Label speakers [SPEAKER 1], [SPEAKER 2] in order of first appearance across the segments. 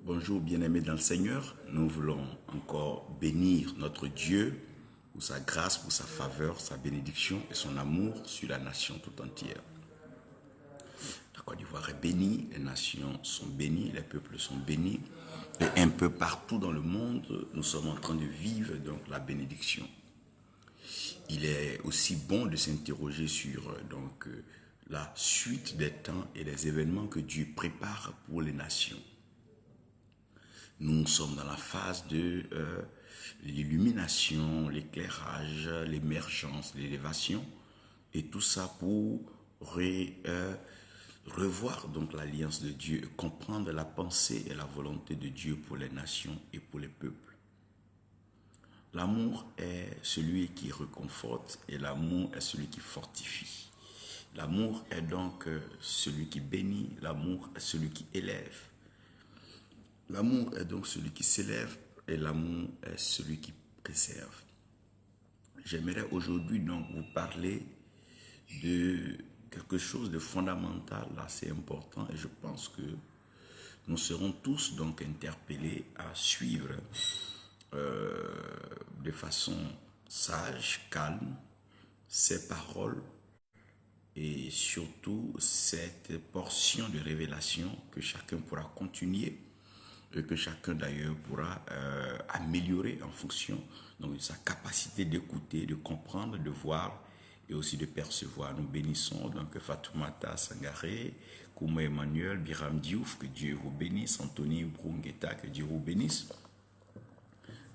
[SPEAKER 1] Bonjour bien-aimés dans le Seigneur, nous voulons encore bénir notre Dieu pour sa grâce, pour sa faveur, sa bénédiction et son amour sur la nation tout entière. La Côte d'Ivoire est bénie, les nations sont bénies, les peuples sont bénis et un peu partout dans le monde, nous sommes en train de vivre donc la bénédiction. Il est aussi bon de s'interroger sur la suite des temps et des événements que Dieu prépare pour les nations. Nous sommes dans la phase de l'illumination, l'éclairage, l'émergence, l'élévation, et tout ça pour revoir donc l'alliance de Dieu, comprendre la pensée et la volonté de Dieu pour les nations et pour les peuples. L'amour est celui qui réconforte et l'amour est celui qui fortifie. L'amour est donc celui qui bénit, l'amour est celui qui élève. L'amour est donc celui qui s'élève et l'amour est celui qui préserve. J'aimerais aujourd'hui donc vous parler de quelque chose de fondamental, assez important, et je pense que nous serons tous donc interpellés à suivre de façon sage, calme, ces paroles et surtout cette portion de révélation que chacun pourra continuer et que chacun d'ailleurs pourra améliorer en fonction donc, de sa capacité d'écouter, de comprendre, de voir et aussi de percevoir. Nous bénissons donc Fatoumata Sangaré, Kouma Emmanuel, Biram Diouf, que Dieu vous bénisse, Anthony Brungueta, que Dieu vous bénisse.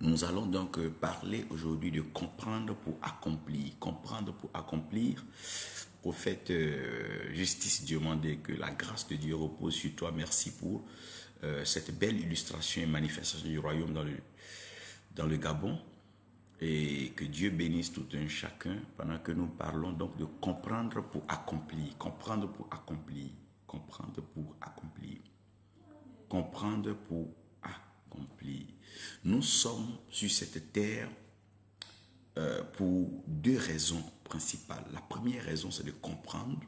[SPEAKER 1] Nous allons donc parler aujourd'hui de comprendre pour accomplir. Comprendre pour accomplir. Prophète Justice demandait que la grâce de Dieu repose sur toi. Merci pour cette belle illustration et manifestation du royaume dans le Gabon. Et que Dieu bénisse tout un chacun pendant que nous parlons donc de comprendre pour accomplir. Comprendre pour accomplir. Comprendre pour accomplir. Comprendre pour accomplir. Nous sommes sur cette terre pour deux raisons principales. La première raison, c'est de comprendre.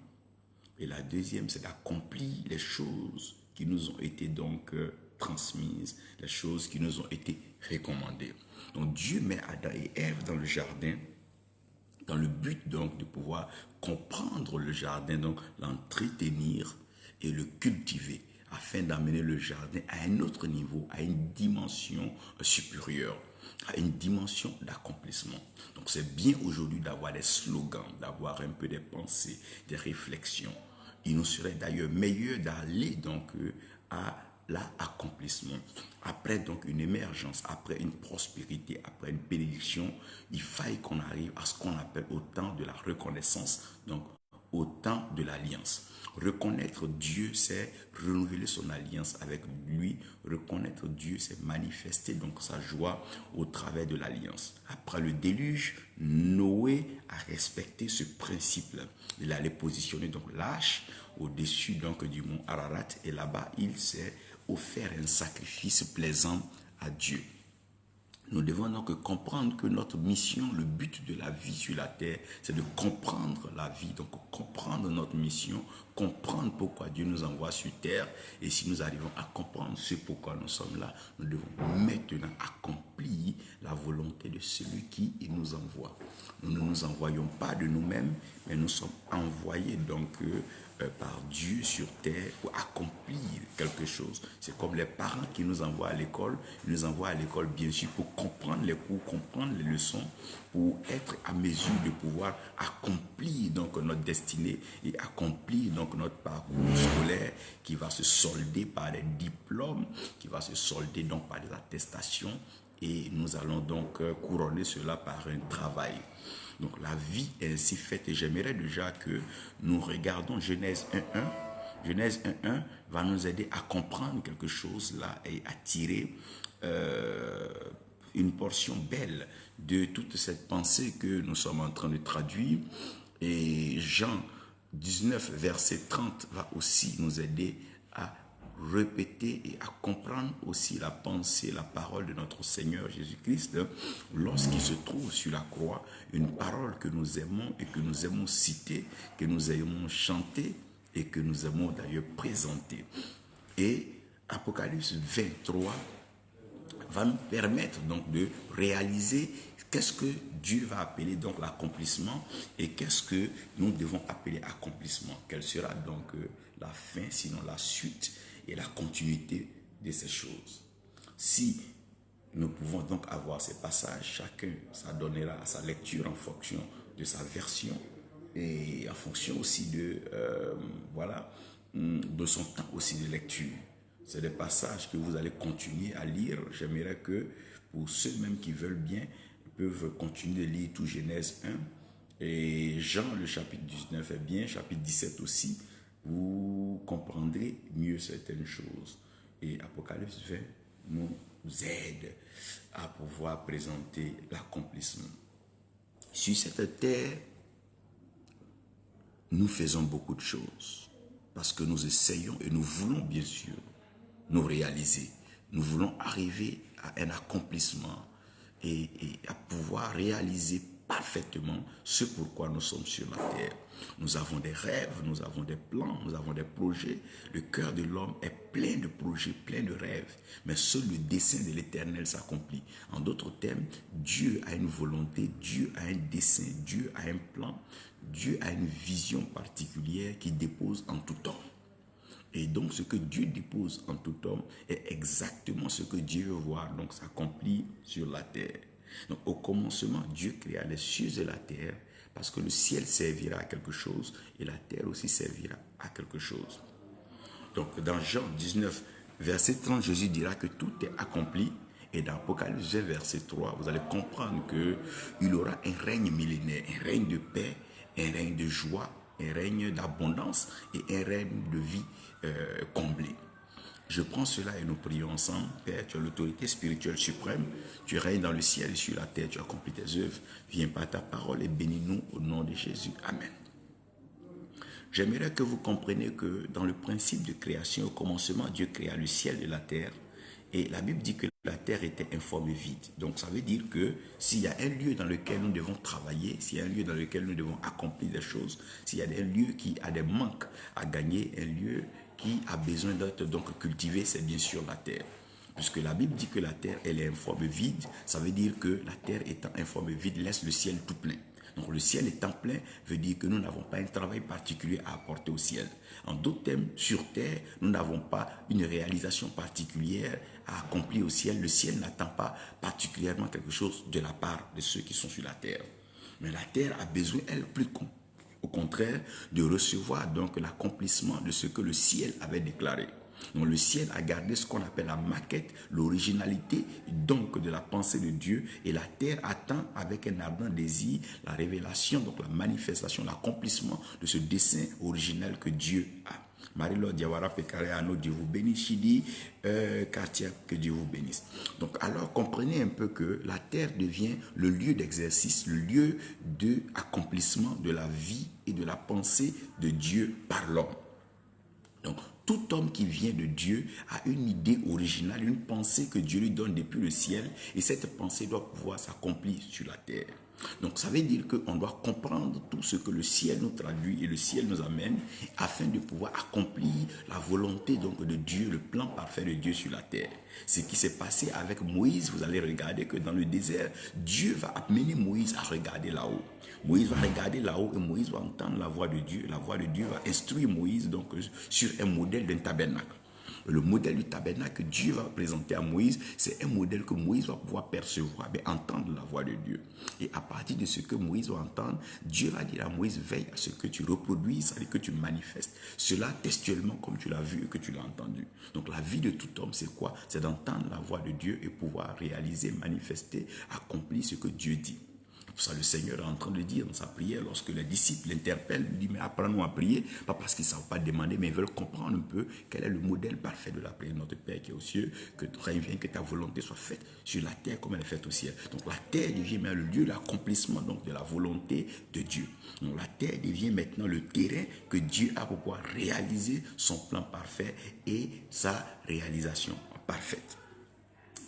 [SPEAKER 1] Et la deuxième, c'est d'accomplir les choses qui nous ont été donc transmises, les choses qui nous ont été recommandées. Donc Dieu met Adam et Ève dans le jardin, dans le but donc de pouvoir comprendre le jardin, donc l'entretenir et le cultiver, afin d'amener le jardin à un autre niveau, à une dimension supérieure, à une dimension d'accomplissement. Donc c'est bien aujourd'hui d'avoir des slogans, d'avoir un peu des pensées, des réflexions. Il nous serait d'ailleurs meilleur d'aller donc à l'accomplissement. Après donc une émergence, après une prospérité, après une bénédiction, il faille qu'on arrive à ce qu'on appelle au temps de la reconnaissance, donc au temps de l'alliance. Reconnaître Dieu, c'est renouveler son alliance avec lui. Reconnaître Dieu, c'est manifester donc sa joie au travers de l'alliance. Après le déluge, Noé a respecté ce principe-là. Il allait positionner donc l'arche au-dessus donc du mont Ararat et là-bas, il s'est offert un sacrifice plaisant à Dieu. Nous devons donc comprendre que notre mission, le but de la vie sur la terre, c'est de comprendre la vie, donc comprendre notre mission, comprendre pourquoi Dieu nous envoie sur terre. Et si nous arrivons à comprendre ce pourquoi nous sommes là, nous devons maintenant accomplir la volonté de celui qui nous envoie. Nous ne nous envoyons pas de nous-mêmes, mais nous sommes envoyés donc par Dieu sur terre pour accomplir quelque chose. C'est comme les parents qui nous envoient à l'école. Ils nous envoient à l'école bien sûr pour comprendre les cours, comprendre les leçons, pour être à mesure de pouvoir accomplir donc notre destinée et accomplir donc notre parcours scolaire qui va se solder par des diplômes, qui va se solder donc par des attestations et nous allons donc couronner cela par un travail. Donc la vie est ainsi faite et j'aimerais déjà que nous regardons Genèse 1.1. Genèse 1.1 va nous aider à comprendre quelque chose là et à tirer une portion belle de toute cette pensée que nous sommes en train de traduire. Et Jean 19, verset 30 va aussi nous aider à répéter et à comprendre aussi la pensée, la parole de notre Seigneur Jésus-Christ lorsqu'il se trouve sur la croix, une parole que nous aimons et que nous aimons citer, que nous aimons chanter et que nous aimons d'ailleurs présenter. Et Apocalypse 23 va nous permettre donc de réaliser qu'est-ce que Dieu va appeler donc l'accomplissement et qu'est-ce que nous devons appeler accomplissement. Quelle sera donc la fin, sinon la suite et la continuité de ces choses. Si nous pouvons donc avoir ces passages, chacun s'adonnera à sa lecture en fonction de sa version et en fonction aussi de, voilà, de son temps aussi de lecture. C'est des passages que vous allez continuer à lire. J'aimerais que pour ceux même qui veulent bien, peuvent continuer de lire tout Genèse 1 et Jean le chapitre 19 est bien, chapitre 17 aussi. Vous comprendrez mieux certaines choses. Et Apocalypse 20 nous aide à pouvoir présenter l'accomplissement. Sur cette terre, nous faisons beaucoup de choses parce que nous essayons et nous voulons bien sûr nous réaliser. Nous voulons arriver à un accomplissement et à pouvoir réaliser parfaitement ce pourquoi nous sommes sur la terre. Nous avons des rêves, nous avons des plans, nous avons des projets. Le cœur de l'homme est plein de projets, plein de rêves. Mais seul le dessein de l'Éternel s'accomplit. En d'autres termes, Dieu a une volonté, Dieu a un dessein, Dieu a un plan, Dieu a une vision particulière qu'il dépose en tout temps. Et donc, ce que Dieu dépose en tout homme est exactement ce que Dieu veut voir donc s'accomplir sur la terre. Donc, au commencement, Dieu créa les cieux et la terre parce que le ciel servira à quelque chose et la terre aussi servira à quelque chose. Donc, dans Jean 19, verset 30, Jésus dira que tout est accompli. Et dans Apocalypse 20, verset 3, vous allez comprendre qu'il aura un règne millénaire, un règne de paix, un règne de joie, un règne d'abondance et un règne de vie comblée. Je prends cela et nous prions ensemble. Père, tu as l'autorité spirituelle suprême. Tu règnes dans le ciel et sur la terre. Tu accomplis tes œuvres. Viens par ta parole et bénis-nous au nom de Jésus. Amen. J'aimerais que vous compreniez que dans le principe de création, au commencement, Dieu créa le ciel et la terre. Et la Bible dit que la terre était informe et vide. Donc ça veut dire que s'il y a un lieu dans lequel nous devons travailler, s'il y a un lieu dans lequel nous devons accomplir des choses, s'il y a un lieu qui a des manques à gagner, un lieu qui a besoin d'être donc cultivé, c'est bien sûr la terre. Puisque la Bible dit que la terre, elle est informe et vide, ça veut dire que la terre étant informe et vide laisse le ciel tout plein. Donc le ciel étant plein veut dire que nous n'avons pas un travail particulier à apporter au ciel. En d'autres termes, sur terre, nous n'avons pas une réalisation particulière à accomplir au ciel. Le ciel n'attend pas particulièrement quelque chose de la part de ceux qui sont sur la terre. Mais la terre a besoin, elle, plus au contraire, de recevoir donc l'accomplissement de ce que le ciel avait déclaré. Donc le ciel a gardé ce qu'on appelle la maquette, l'originalité donc de la pensée de Dieu, et la terre attend avec un ardent désir la révélation, donc la manifestation, l'accomplissement de ce dessein original que Dieu a. Marie-Laure Diawara Pekare Ano, Dieu vous bénisse. Chidi Kartia, que Dieu vous bénisse. Donc alors comprenez un peu que la terre devient le lieu d'exercice, le lieu d'accomplissement de la vie et de la pensée de Dieu par l'homme. Donc, tout homme qui vient de Dieu a une idée originale, une pensée que Dieu lui donne depuis le ciel, et cette pensée doit pouvoir s'accomplir sur la terre. Donc, ça veut dire qu'on doit comprendre tout ce que le ciel nous traduit et le ciel nous amène afin de pouvoir accomplir la volonté donc de Dieu, le plan parfait de Dieu sur la terre. Ce qui s'est passé avec Moïse, vous allez regarder que dans le désert, Dieu va amener Moïse à regarder là-haut. Moïse va regarder là-haut et Moïse va entendre la voix de Dieu. La voix de Dieu va instruire Moïse donc sur un modèle d'un tabernacle. Le modèle du tabernacle que Dieu va présenter à Moïse, c'est un modèle que Moïse va pouvoir percevoir, entendre la voix de Dieu. Et à partir de ce que Moïse va entendre, Dieu va dire à Moïse, veille à ce que tu reproduises, c'est-à-dire que tu manifestes cela textuellement comme tu l'as vu et que tu l'as entendu. Donc la vie de tout homme, c'est quoi? C'est d'entendre la voix de Dieu et pouvoir réaliser, manifester, accomplir ce que Dieu dit. Pour ça, le Seigneur est en train de dire dans sa prière, lorsque les disciples l'interpellent, lui dit, mais apprends-nous à prier, pas parce qu'ils ne savent pas demander, mais ils veulent comprendre un peu quel est le modèle parfait de la prière. Notre Père qui est aux cieux, que ton règne vienne, que ta volonté soit faite sur la terre comme elle est faite au ciel. Donc la terre devient le lieu de l'accomplissement donc de la volonté de Dieu. Donc la terre devient maintenant le terrain que Dieu a pour pouvoir réaliser son plan parfait et sa réalisation parfaite.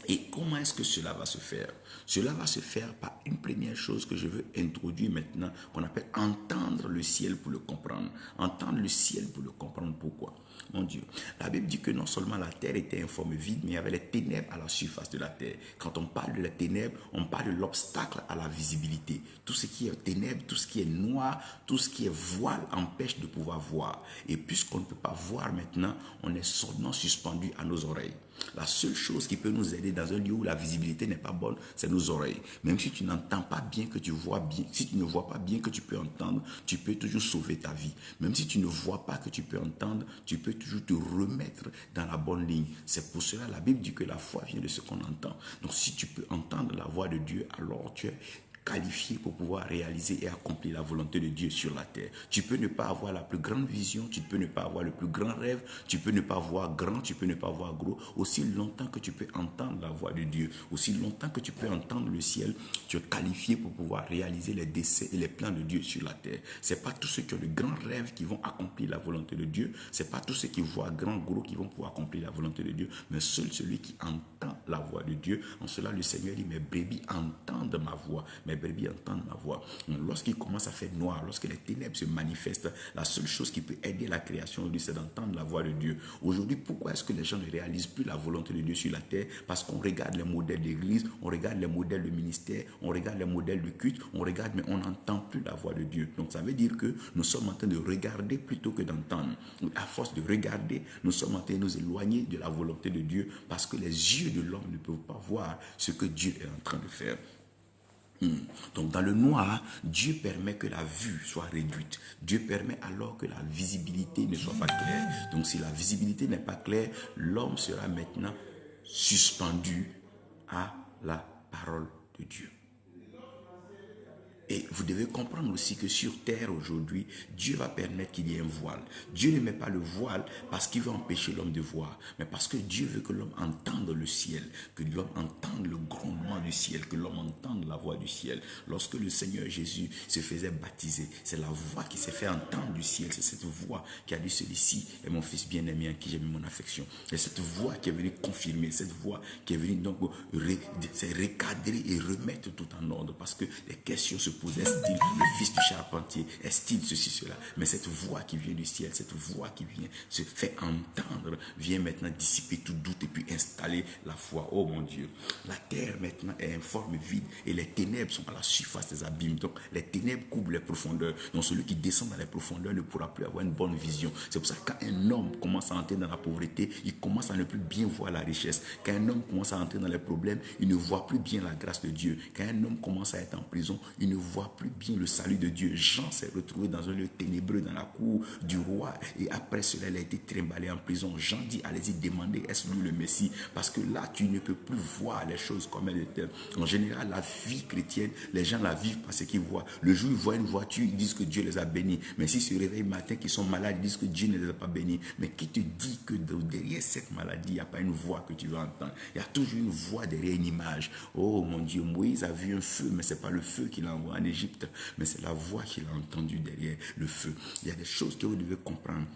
[SPEAKER 1] Et comment est-ce que cela va se faire? Cela va se faire par une première chose que je veux introduire maintenant, qu'on appelle entendre le ciel pour le comprendre. Entendre le ciel pour le comprendre. Pourquoi? Mon Dieu. La Bible dit que non seulement la terre était informe vide, mais il y avait les ténèbres à la surface de la terre. Quand on parle de la ténèbre, on parle de l'obstacle à la visibilité. Tout ce qui est ténèbres, tout ce qui est noir, tout ce qui est voile empêche de pouvoir voir. Et puisqu'on ne peut pas voir maintenant, on est seulement suspendu à nos oreilles. La seule chose qui peut nous aider dans un lieu où la visibilité n'est pas bonne, c'est nos oreilles. Même si tu n'entends pas bien que tu vois bien, si tu ne vois pas bien que tu peux entendre, tu peux toujours sauver ta vie. Même si tu ne vois pas que tu peux entendre, tu peux toujours te remettre dans la bonne ligne. C'est pour cela la Bible dit que la foi vient de ce qu'on entend. Donc si tu peux entendre la voix de Dieu, alors tu es qualifié pour pouvoir réaliser et accomplir la volonté de Dieu sur la terre. Tu peux ne pas avoir la plus grande vision, tu peux ne pas avoir le plus grand rêve, tu peux ne pas voir grand, tu peux ne pas voir gros. Aussi longtemps que tu peux entendre la voix de Dieu, aussi longtemps que tu peux entendre le ciel, tu es qualifié pour pouvoir réaliser les desseins et les plans de Dieu sur la terre. C'est pas tous ceux qui ont le grand rêve qui vont accomplir la volonté de Dieu, c'est pas tous ceux qui voient grand, gros qui vont pouvoir accomplir la volonté de Dieu, mais seul celui qui entend la voix de Dieu. En cela, le Seigneur dit, mes brebis entendent ma voix. Mes brebis entendent ma voix. Lorsqu'il commence à faire noir, lorsque les ténèbres se manifestent, la seule chose qui peut aider la création de Dieu, c'est d'entendre la voix de Dieu. Aujourd'hui, pourquoi est-ce que les gens ne réalisent plus la volonté de Dieu sur la terre? Parce qu'on regarde les modèles d'église, on regarde les modèles de ministère, on regarde les modèles de culte, on regarde, mais on n'entend plus la voix de Dieu. Donc ça veut dire que nous sommes en train de regarder plutôt que d'entendre. À force de regarder, nous sommes en train de nous éloigner de la volonté de Dieu parce que les yeux de l'homme ne peuvent pas voir ce que Dieu est en train de faire. Donc dans le noir, Dieu permet que la vue soit réduite. Dieu permet alors que la visibilité ne soit pas claire. Donc si la visibilité n'est pas claire, l'homme sera maintenant suspendu à la parole de Dieu. Et vous devez comprendre aussi que sur terre aujourd'hui, Dieu va permettre qu'il y ait un voile. Dieu ne met pas le voile parce qu'il veut empêcher l'homme de voir, mais parce que Dieu veut que l'homme entende le ciel, que l'homme entende le grondement du ciel, que l'homme entende la voix du ciel. Lorsque le Seigneur Jésus se faisait baptiser, c'est la voix qui s'est fait entendre du ciel. C'est cette voix qui a dit, celui-ci est mon fils bien-aimé en qui j'ai mis mon affection. C'est cette voix qui est venue confirmer, cette voix qui est venue donc recadrer et remettre tout en ordre, parce que les questions se posent. Est-il le fils du charpentier? Est-il ceci, cela? Mais cette voix qui vient du ciel, cette voix qui vient se fait entendre, vient maintenant dissiper tout doute et puis installer la foi. Oh mon Dieu, la terre maintenant est informe vide et les ténèbres sont à la surface des abîmes. Donc les ténèbres couvrent les profondeurs. Donc celui qui descend dans les profondeurs ne pourra plus avoir une bonne vision. C'est pour ça que quand un homme commence à entrer dans la pauvreté, il commence à ne plus bien voir la richesse. Quand un homme commence à entrer dans les problèmes, il ne voit plus bien la grâce de Dieu. Quand un homme commence à être en prison, il ne voit plus bien le salut de Dieu. Jean s'est retrouvé dans un lieu ténébreux dans la cour du roi et après cela, il a été trimballé en prison. Jean dit, allez-y, demandez, est-ce lui le Messie? Parce que là, tu ne peux plus voir les choses comme elles étaient. En général, la vie chrétienne, les gens la vivent parce qu'ils voient. Le jour où ils voient une voiture, ils disent que Dieu les a bénis. Mais s'ils se réveillent le matin, qu'ils sont malades, ils disent que Dieu ne les a pas bénis. Mais qui te dit que derrière cette maladie, il n'y a pas une voix que tu vas entendre? Il y a toujours une voix derrière une image. Oh mon Dieu, Moïse a vu un feu, mais ce n'est pas le feu qu'il a envoyé en Égypte, mais c'est la voix qu'il a entendue derrière le feu. Il y a des choses que vous devez comprendre.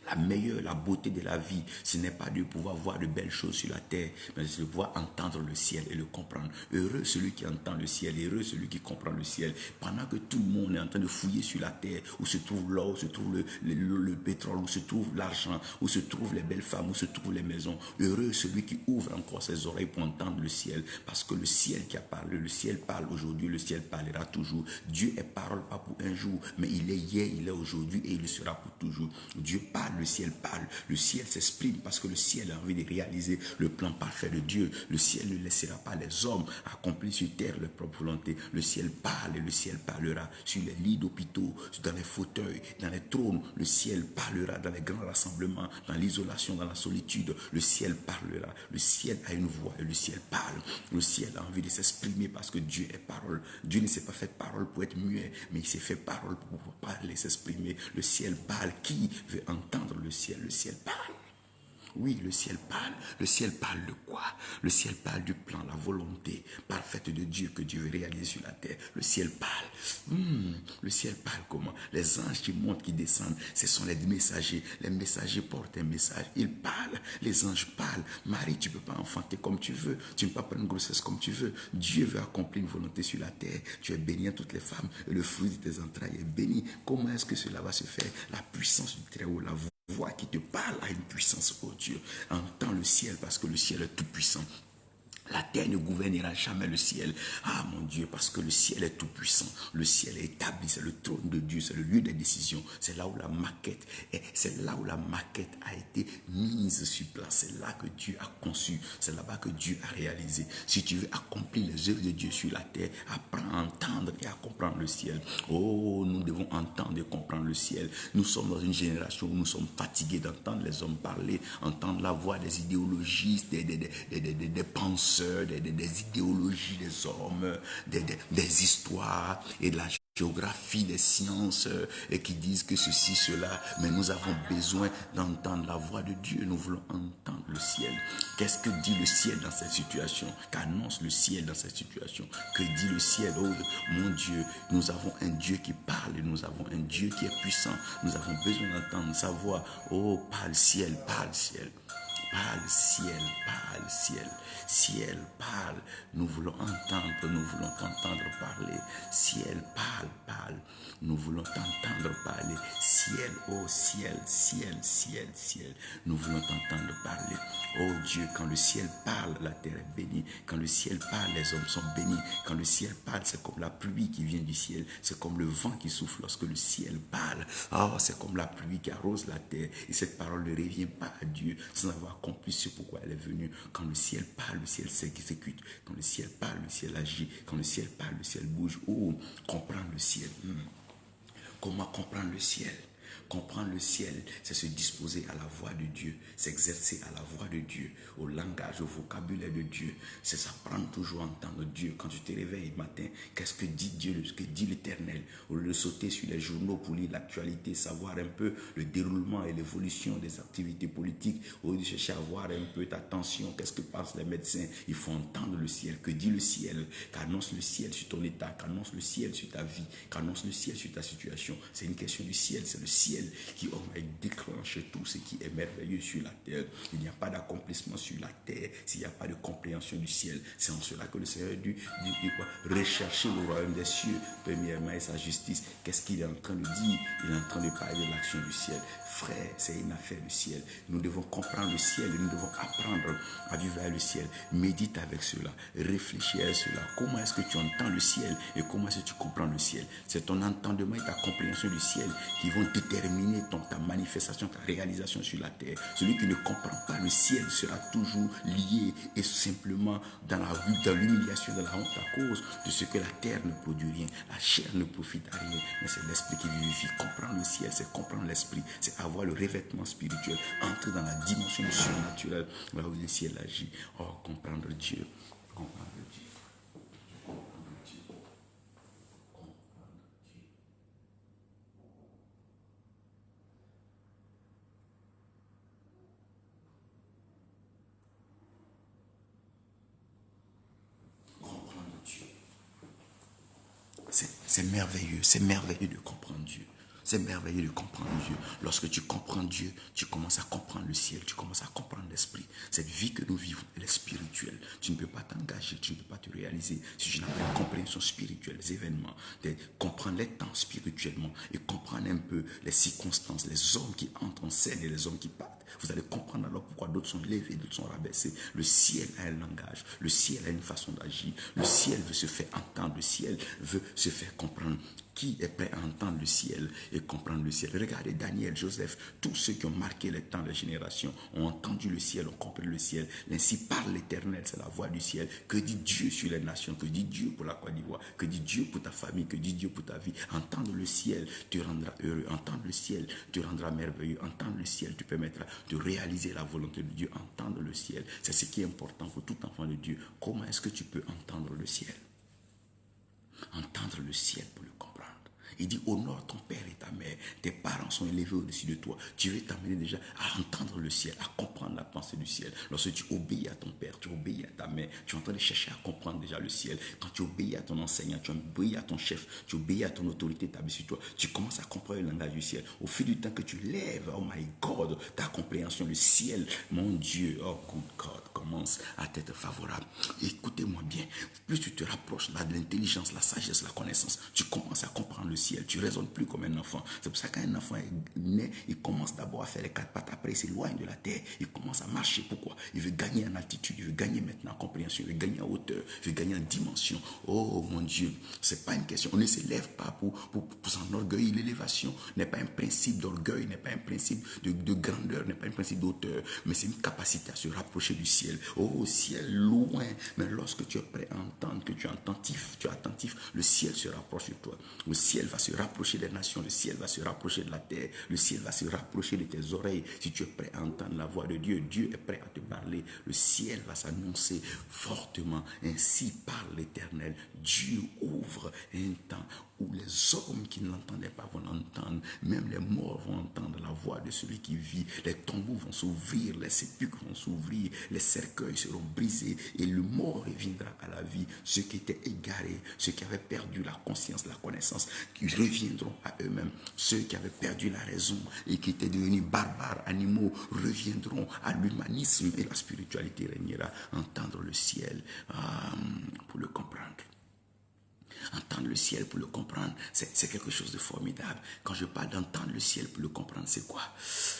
[SPEAKER 1] La meilleure, la beauté de la vie, ce n'est pas de pouvoir voir de belles choses sur la terre, mais de pouvoir entendre le ciel et le comprendre. Heureux celui qui entend le ciel, heureux celui qui comprend le ciel. Pendant que tout le monde est en train de fouiller sur la terre, où se trouve l'or, où se trouve le pétrole, où se trouve l'argent, où se trouvent les belles femmes, où se trouvent les maisons. Heureux celui qui ouvre encore ses oreilles pour entendre le ciel, parce que le ciel qui a parlé, le ciel parle aujourd'hui, le ciel parlera toujours. Dieu est parole pas pour un jour, mais il est hier, il est aujourd'hui et il le sera pour toujours. Dieu parle, le ciel parle, le ciel s'exprime parce que le ciel a envie de réaliser le plan parfait de Dieu. Le ciel ne laissera pas les hommes accomplir sur terre leur propre volonté. Le ciel parle et le ciel parlera sur les lits d'hôpitaux, dans les fauteuils, dans les trônes. Le ciel parlera dans les grands rassemblements, dans l'isolation, dans la solitude. Le ciel parlera. Le ciel a une voix et le ciel parle. Le ciel a envie de s'exprimer parce que Dieu est parole. Dieu ne s'est pas fait parole pour être muet, mais il s'est fait parole pour pouvoir parler, s'exprimer. Le ciel parle. Qui veut entendre le ciel? Le ciel parle. Oui, le ciel parle. Le ciel parle de quoi? Le ciel parle du plan, la volonté parfaite de Dieu que Dieu veut réaliser sur la terre. Le ciel parle. Le ciel parle comment? Les anges qui montent, qui descendent, ce sont les messagers. Les messagers portent un message. Ils parlent. Les anges parlent. Marie, tu ne peux pas enfanter comme tu veux. Tu ne peux pas prendre une grossesse comme tu veux. Dieu veut accomplir une volonté sur la terre. Tu es béni à toutes les femmes et le fruit de tes entrailles est béni. Comment est-ce que cela va se faire? La puissance du Très-Haut, la voix qui te parle a une puissance, oh Dieu. Entends le ciel parce que le ciel est tout puissant. La terre ne gouvernera jamais le ciel. Ah mon Dieu, parce que le ciel est tout puissant. Le ciel est établi, c'est le trône de Dieu, c'est le lieu des décisions. C'est là où la maquette est, c'est là où la maquette a été mise sur place. C'est là que Dieu a conçu, c'est là-bas que Dieu a réalisé. Si tu veux accomplir les œuvres de Dieu sur la terre, apprends à entendre et à comprendre le ciel. Oh, nous devons entendre et comprendre le ciel. Nous sommes dans une génération où nous sommes fatigués d'entendre les hommes parler, entendre la voix des idéologistes, des penseurs, des idéologies des hommes, des histoires et de la géographie, des sciences et qui disent que ceci, cela, mais nous avons besoin d'entendre la voix de Dieu. Nous voulons entendre le ciel. Qu'est-ce que dit le ciel dans cette situation? Qu'annonce le ciel dans cette situation? Que dit le ciel? Oh mon Dieu, nous avons un Dieu qui parle et nous avons un Dieu qui est puissant. Nous avons besoin d'entendre sa voix. Oh, parle ciel, parle ciel. Parle ciel, parle ciel, ciel parle, nous voulons entendre, nous voulons t'entendre parler, ciel parle, parle, nous voulons t'entendre parler, ciel, oh ciel, ciel, ciel, ciel, nous voulons t'entendre parler, oh Dieu, quand le ciel parle, la terre est bénie, quand le ciel parle, les hommes sont bénis, quand le ciel parle, c'est comme la pluie qui vient du ciel, c'est comme le vent qui souffle lorsque le ciel parle, oh c'est comme la pluie qui arrose la terre, et cette parole ne revient pas à Dieu sans avoir accompli ce pourquoi elle est venue. Quand le ciel parle, le ciel s'exécute. Quand le ciel parle, le ciel agit. Quand le ciel parle, le ciel bouge. Oh, comprendre le ciel. Comment comprendre le ciel? Comprendre le ciel, c'est se disposer à la voix de Dieu, s'exercer à la voix de Dieu, au langage, au vocabulaire de Dieu. C'est s'apprendre toujours à entendre Dieu. Quand tu te réveilles le matin, qu'est-ce que dit Dieu, ce que dit l'Éternel? Au lieu de sauter sur les journaux pour lire l'actualité, savoir un peu le déroulement et l'évolution des activités politiques, au lieu de chercher à voir un peu ta tension, qu'est-ce que pensent les médecins? Il faut entendre le ciel. Que dit le ciel? Qu'annonce le ciel sur ton état? Qu'annonce le ciel sur ta vie? Qu'annonce le ciel sur ta situation? C'est une question du ciel, c'est le ciel qui déclenche tout ce qui est merveilleux sur la terre. Il n'y a pas d'accomplissement sur la terre s'il n'y a pas de compréhension du ciel. C'est en cela que le Seigneur dit quoi? Rechercher le royaume des cieux, premièrement, et sa justice. Qu'est-ce qu'il est en train de dire? Il est en train de parler de l'action du ciel. Frère, c'est une affaire du ciel. Nous devons comprendre le ciel et nous devons apprendre à vivre avec le ciel. Médite avec cela, réfléchis à cela. Comment est-ce que tu entends le ciel et comment est-ce que tu comprends le ciel? C'est ton entendement et ta compréhension du ciel qui vont déterminer ta manifestation, ta réalisation sur la terre. Celui qui ne comprend pas le ciel sera toujours lié et simplement dans l'humiliation, dans la honte à cause de ce que la terre ne produit rien. La chair ne profite à rien, mais c'est l'esprit qui vivifie. Comprendre le ciel, c'est comprendre l'esprit, c'est avoir le revêtement spirituel, entrer dans la dimension du surnaturel, là où le ciel agit. Oh, comprendre Dieu, comprendre Dieu. C'est merveilleux de comprendre Dieu. C'est merveilleux de comprendre Dieu. Lorsque tu comprends Dieu, tu commences à comprendre le ciel, tu commences à comprendre l'esprit. Cette vie que nous vivons, elle est spirituelle. Tu ne peux pas t'engager, tu ne peux pas te réaliser si tu n'as pas une compréhension spirituelle, les événements, comprendre les temps spirituellement et comprendre un peu les circonstances, les hommes qui entrent en scène et les hommes qui partent. Vous allez comprendre alors pourquoi d'autres sont élevés, d'autres sont rabaissés. Le ciel a un langage, le ciel a une façon d'agir, le ciel veut se faire entendre, le ciel veut se faire comprendre. Qui est prêt à entendre le ciel et comprendre le ciel? Regardez Daniel, Joseph, tous ceux qui ont marqué les temps, les générations, ont entendu le ciel, ont compris le ciel. Ainsi parle l'Éternel, c'est la voix du ciel. Que dit Dieu sur les nations? Que dit Dieu pour la Côte d'Ivoire? Que dit Dieu pour ta famille? Que dit Dieu pour ta vie? Entendre le ciel te rendra heureux. Entendre le ciel te rendra merveilleux. Entendre le ciel te permettra de réaliser la volonté de Dieu. Entendre le ciel, c'est ce qui est important pour tout enfant de Dieu. Comment est-ce que tu peux entendre le ciel? Entendre le ciel pour le comprendre. Il dit, honore ton père et ta mère. Tes parents sont élevés au-dessus de toi. Tu veux t'amener déjà à entendre le ciel, à comprendre la pensée du ciel. Lorsque tu obéis à ton père, tu obéis à ta mère, tu es en train de chercher à comprendre déjà le ciel. Quand tu obéis à ton enseignant, tu obéis à ton chef, tu obéis à ton autorité établie sur toi, tu commences à comprendre le langage du ciel. Au fil du temps que tu lèves, oh my God, ta compréhension, le ciel, mon Dieu, oh good God, commence à être favorable. Écoutez-moi bien, plus tu te rapproches là de l'intelligence, la sagesse, la connaissance, tu commences à comprendre le ciel. Tu ne raisonnes plus comme un enfant. C'est pour ça qu'un enfant est né, il commence d'abord à faire les 4 pattes, après il s'éloigne de la terre, il commence à marcher. Pourquoi? Il veut gagner en altitude, il veut gagner maintenant en compréhension, il veut gagner en hauteur, il veut gagner en dimension. Oh mon Dieu, c'est pas une question. On ne s'élève pas pour s'enorgueillir. L'élévation n'est pas un principe d'orgueil, n'est pas un principe de grandeur, n'est pas un principe d'auteur, mais c'est une capacité à se rapprocher du ciel. Oh, ciel loin, mais lorsque tu es prêt à entendre, que tu es attentif, le ciel se rapproche de toi. Le ciel va se rapprocher des nations, le ciel va se rapprocher de la terre, le ciel va se rapprocher de tes oreilles. Si tu es prêt à entendre la voix de Dieu, Dieu est prêt à te parler. Le ciel va s'annoncer fortement. Ainsi parle l'Éternel. Dieu ouvre un temps où les hommes qui ne l'entendaient pas vont l'entendre. Même les morts vont entendre la voix de celui qui vit. Les tombeaux vont s'ouvrir, les sépulcres vont s'ouvrir, les cercueils seront brisés et le mort reviendra à la vie. Ceux qui étaient égarés, ceux qui avaient perdu la conscience, la connaissance, qui reviendront à eux-mêmes. Ceux qui avaient perdu la raison et qui étaient devenus barbares, animaux, reviendront à l'humanisme et la spiritualité régnera. Entendre le ciel pour le comprendre. Entendre le ciel pour le comprendre, c'est quelque chose de formidable. Quand je parle d'entendre le ciel pour le comprendre, c'est quoi?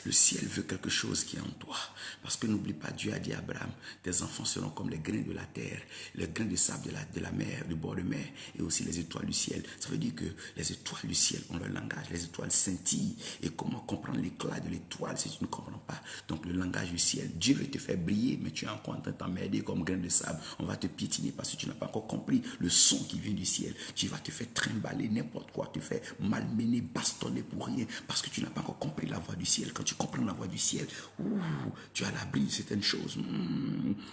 [SPEAKER 1] Le ciel veut quelque chose qui est en toi. Parce que n'oublie pas, Dieu a dit à Abraham, tes enfants seront comme les grains de la terre, les grains de sable de la mer, du bord de mer, et aussi les étoiles du ciel. Ça veut dire que les étoiles du ciel ont leur langage, les étoiles scintillent. Et comment comprendre l'éclat de l'étoile si tu ne comprends pas? Donc le langage du ciel, Dieu veut te faire briller, mais tu es encore en train de t'emmerder comme grain de sable. On va te piétiner parce que tu n'as pas encore compris le son qui vient du ciel. Tu vas te faire trimballer n'importe quoi, te faire malmener, bastonner pour rien, parce que tu n'as pas encore compris la voix du ciel. Quand tu comprends la voix du ciel, tu as l'abri de certaines choses.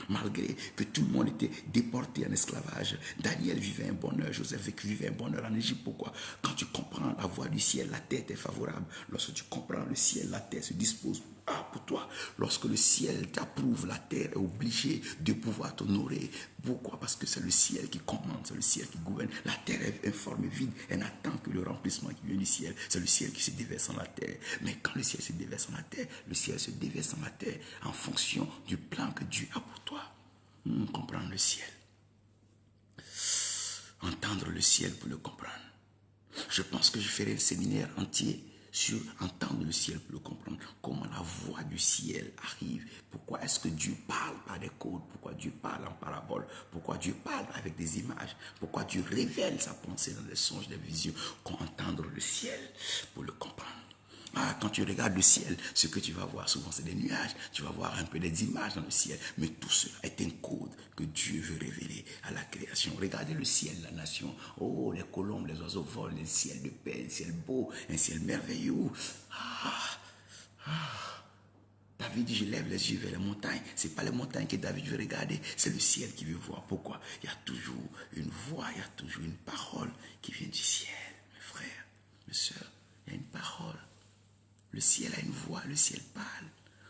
[SPEAKER 1] Malgré que tout le monde était déporté en esclavage, Daniel vivait un bonheur, Joseph vivait un bonheur en Égypte. Pourquoi? Quand tu comprends la voix du ciel, la terre est favorable. Lorsque tu comprends le ciel, la terre se dispose pour toi. Lorsque le ciel t'approuve, la terre est obligée de pouvoir t'honorer. Pourquoi? Parce que c'est le ciel qui commande, c'est le ciel qui gouverne. La terre est informe vide, elle n'attend que le remplissement qui vient du ciel. C'est le ciel qui se déverse en la terre. Mais quand le ciel se déverse en la terre, le ciel se déverse en la terre en fonction du plan que Dieu a pour toi. Comprendre le ciel. Entendre le ciel pour le comprendre. Je pense que je ferai un séminaire entier sur entendre le ciel pour le comprendre. Comment la voix du ciel arrive. Pourquoi est-ce que Dieu parle par des codes? Pourquoi Dieu parle en parabole? Pourquoi Dieu parle avec des images? Pourquoi Dieu révèle sa pensée dans des songes, des visions? Comment entendre le ciel pour le comprendre. Quand tu regardes le ciel, ce que tu vas voir souvent, c'est des nuages. Tu vas voir un peu des images dans le ciel. Mais tout cela est un code que Dieu veut révéler à la création. Regardez le ciel, la nation. Oh, les colombes, les oiseaux volent, le ciel de paix, un ciel beau, un ciel merveilleux. David dit, je lève les yeux vers les montagnes. Ce n'est pas les montagnes que David veut regarder, c'est le ciel qu'il veut voir. Pourquoi? Il y a toujours une voix, il y a toujours une parole qui vient du ciel. Mes frères, mes soeurs, il y a une parole. Le ciel a une voix, le ciel parle.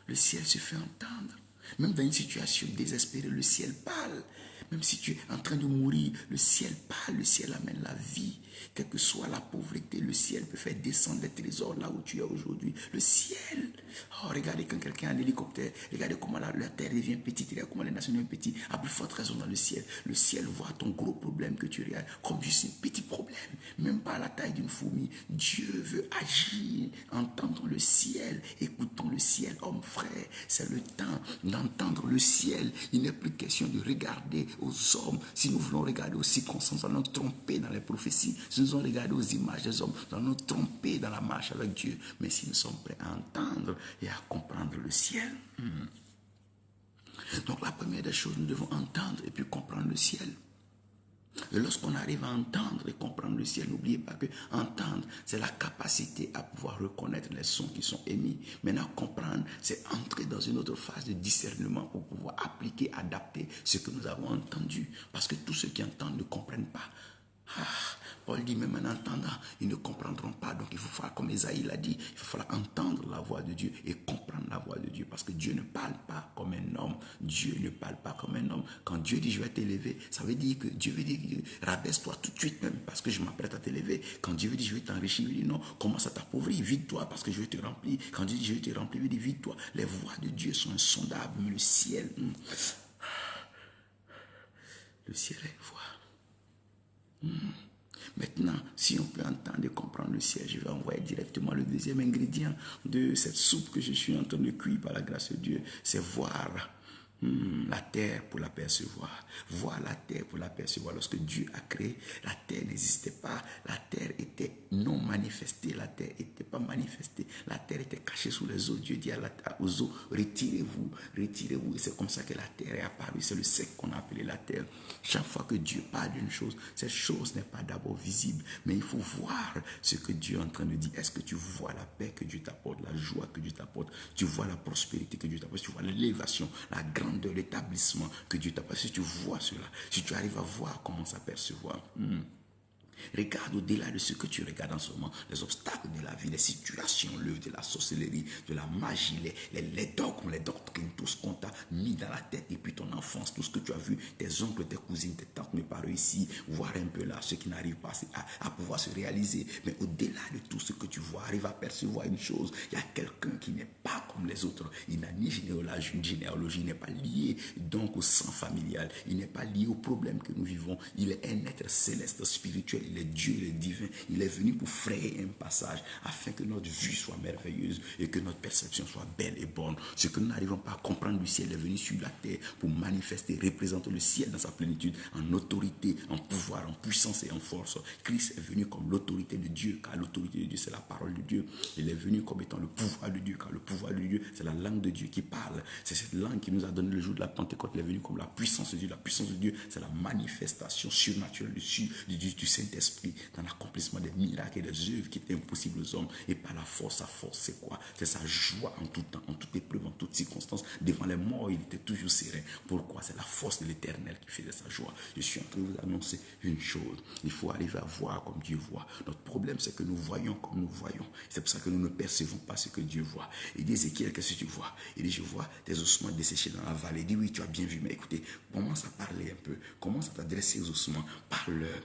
[SPEAKER 1] Le ciel se fait entendre. Même dans une situation désespérée, le ciel parle. Même si tu es en train de mourir, le ciel parle, le ciel amène la vie. Quelle que soit la pauvreté, le ciel peut faire descendre les trésors là où tu es aujourd'hui. Le ciel. Oh, regardez quand quelqu'un a un hélicoptère, regardez comment la terre devient petite, regardez comment les nations deviennent petites. À plus forte raison dans le ciel. Le ciel voit ton gros problème que tu regardes comme juste un petit problème. Même pas à la taille d'une fourmi. Dieu veut agir. Entendons le ciel. Écoutons le ciel. Homme, frère, c'est le temps d'entendre le ciel. Il n'est plus question de regarder aux hommes. Si nous voulons regarder aux circonstances, nous allons nous tromper dans les prophéties. Si nous allons regarder aux images des hommes, nous allons nous tromper dans la marche avec Dieu. Mais si nous sommes prêts à entendre et à comprendre le ciel. Donc la première des choses, nous devons entendre et puis comprendre le ciel. Et lorsqu'on arrive à entendre et comprendre le ciel, n'oubliez pas que entendre, c'est la capacité à pouvoir reconnaître les sons qui sont émis. Maintenant, comprendre, c'est entrer dans une autre phase de discernement pour pouvoir appliquer, adapter ce que nous avons entendu. Parce que tous ceux qui entendent ne comprennent pas. Paul dit, même en entendant, ils ne comprendront pas. Donc il faut faire comme Esaïe l'a dit, il va falloir entendre la voix de Dieu et comprendre la voix de Dieu. Parce que Dieu ne parle pas comme un homme. Dieu ne parle pas comme un homme. Quand Dieu dit, je vais t'élever, ça veut dire que Dieu veut dire, rabaisse-toi tout de suite même, parce que je m'apprête à t'élever. Quand Dieu veut dire, je vais t'enrichir, il dit, non, commence à t'appauvrir, vide-toi, parce que je vais te remplir. Quand Dieu dit, je vais te remplir, il dit, vide-toi. Les voix de Dieu sont insondables, mais le ciel, le ciel est une voix. Maintenant, Si on peut entendre et comprendre le ciel, je vais envoyer directement le deuxième ingrédient de cette soupe que je suis en train de cuire par la grâce de Dieu. C'est voir la terre pour l'apercevoir. Voir la terre pour l'apercevoir. Lorsque Dieu a créé, la terre n'existait pas. La terre était non manifestée. La terre n'était pas manifestée. La terre était cachée sous les eaux. Dieu dit aux eaux, retirez-vous, retirez-vous. Et c'est comme ça que la terre est apparue. C'est le sec qu'on a appelé la terre. Chaque fois que Dieu parle d'une chose, cette chose n'est pas d'abord visible, mais il faut voir ce que Dieu est en train de dire. Est-ce que tu vois la paix que Dieu t'apporte, la joie que Dieu t'apporte, tu vois la prospérité que Dieu t'apporte, tu vois l'élévation, la grandeur, l'établissement que Dieu t'apporte. Si tu vois cela, si tu arrives à voir comment s'apercevoir, regarde au-delà de ce que tu regardes en ce moment, les obstacles de la vie, les situations, l'œuvre de la sorcellerie, de la magie, les dogmes, les doctrines, tout ce qu'on t'a mis dans la tête depuis ton enfance, tout ce que tu as vu, tes oncles, tes cousines, tes tantes ne pas réussi, voir un peu là, ce qui n'arrive pas à pouvoir se réaliser. Mais au-delà de tout ce que tu vois, arrive à percevoir une chose, il y a quelqu'un qui n'est pas comme les autres. Il n'a ni généalogie, il n'est pas lié donc au sang familial, il n'est pas lié aux problèmes que nous vivons. Il est un être céleste, spirituel. Il est Dieu, il est divin. Il est venu pour frayer un passage afin que notre vue soit merveilleuse et que notre perception soit belle et bonne. Ce que nous n'arrivons pas à comprendre du ciel est venu sur la terre pour manifester, représenter le ciel dans sa plénitude, en autorité, en pouvoir, en puissance et en force. Christ est venu comme l'autorité de Dieu, car l'autorité de Dieu, c'est la parole de Dieu. Il est venu comme étant le pouvoir de Dieu, car le pouvoir de Dieu, c'est la langue de Dieu qui parle. C'est cette langue qui nous a donné le jour de la Pentecôte. Il est venu comme la puissance de Dieu. La puissance de Dieu, c'est la manifestation surnaturelle du Saint-Esprit dans l'accomplissement des miracles et des œuvres qui étaient impossibles aux hommes. Et par la force, sa force, c'est quoi? C'est sa joie en tout temps, en toute épreuve, en toutes circonstances. Devant les morts, il était toujours serein. Pourquoi? C'est la force de l'Éternel qui faisait sa joie. Je suis en train de vous annoncer une chose. Il faut arriver à voir comme Dieu voit. Notre problème, c'est que nous voyons comme nous voyons. C'est pour ça que nous ne percevons pas ce que Dieu voit. Il dit, Ézéchiel, qu'est-ce que tu vois? Il dit, je vois tes ossements desséchés dans la vallée. Il dit, oui, tu as bien vu. Mais écoutez, commence à parler un peu. Commence à t'adresser aux ossements. Parle-leur.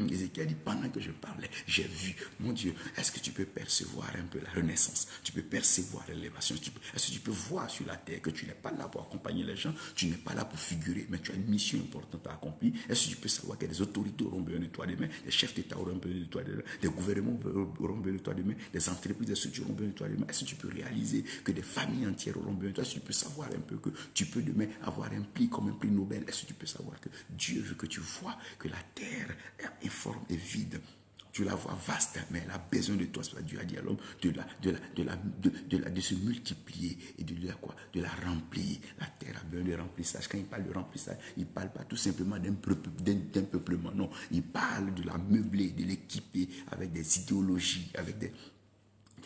[SPEAKER 1] Ézéchiel dit, pendant que je parlais, j'ai vu. Mon Dieu, est-ce que tu peux percevoir un peu la renaissance? Tu peux percevoir l'élévation? Est-ce que tu peux voir sur la terre que tu n'es pas là pour accompagner les gens? Tu n'es pas là pour figurer, mais tu as une mission importante à accomplir. Est-ce que tu peux savoir que des autorités auront besoin de toi demain? Des chefs d'État auront besoin de toi demain? Des gouvernements auront besoin de toi demain? Des entreprises, des structures auront besoin de toi demain? Est-ce que tu peux réaliser que des familles entières auront besoin de toi? Est-ce que tu peux savoir un peu que tu peux demain avoir un prix comme un prix Nobel? Est-ce que tu peux savoir que Dieu veut que tu vois que la terre est informe et vide? Tu la vois vaste, mais elle a besoin de toi. Dieu a dit à l'homme de se multiplier et de la remplir. La terre a besoin de remplissage. Quand il parle de remplissage, il ne parle pas tout simplement d'un peuplement. Non, il parle de la meubler, de l'équiper avec des idéologies, avec des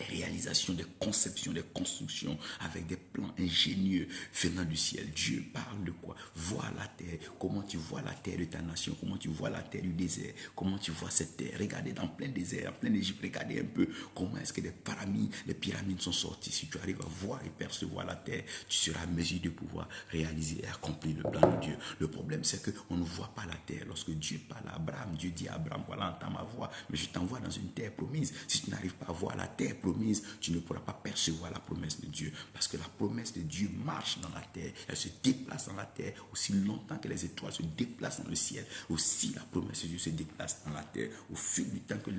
[SPEAKER 1] réalisations, des conceptions, des constructions, avec des plans ingénieux venant du ciel. Dieu parle de quoi? Voir la terre. Comment tu vois la terre de ta nation? Comment tu vois la terre du désert? Comment tu vois cette terre? Regardez dans plein désert, en plein Égypte, regardez un peu comment est-ce que les pyramides sont sorties. Si tu arrives à voir et percevoir la terre, tu seras à mesure de pouvoir réaliser et accomplir le plan de Dieu. Le problème, c'est qu'on ne voit pas la terre. Lorsque Dieu parle à Abraham, Dieu dit à Abraham, voilà, entends ma voix, mais je t'envoie dans une terre promise. Si tu n'arrives pas à voir la terre promise, tu ne pourras pas percevoir la promesse de Dieu. Parce que la promesse de Dieu marche dans la terre. Elle se déplace dans la terre aussi longtemps que les étoiles se déplacent dans le ciel. Aussi la promesse de Dieu se déplace dans la terre. Au fil du temps que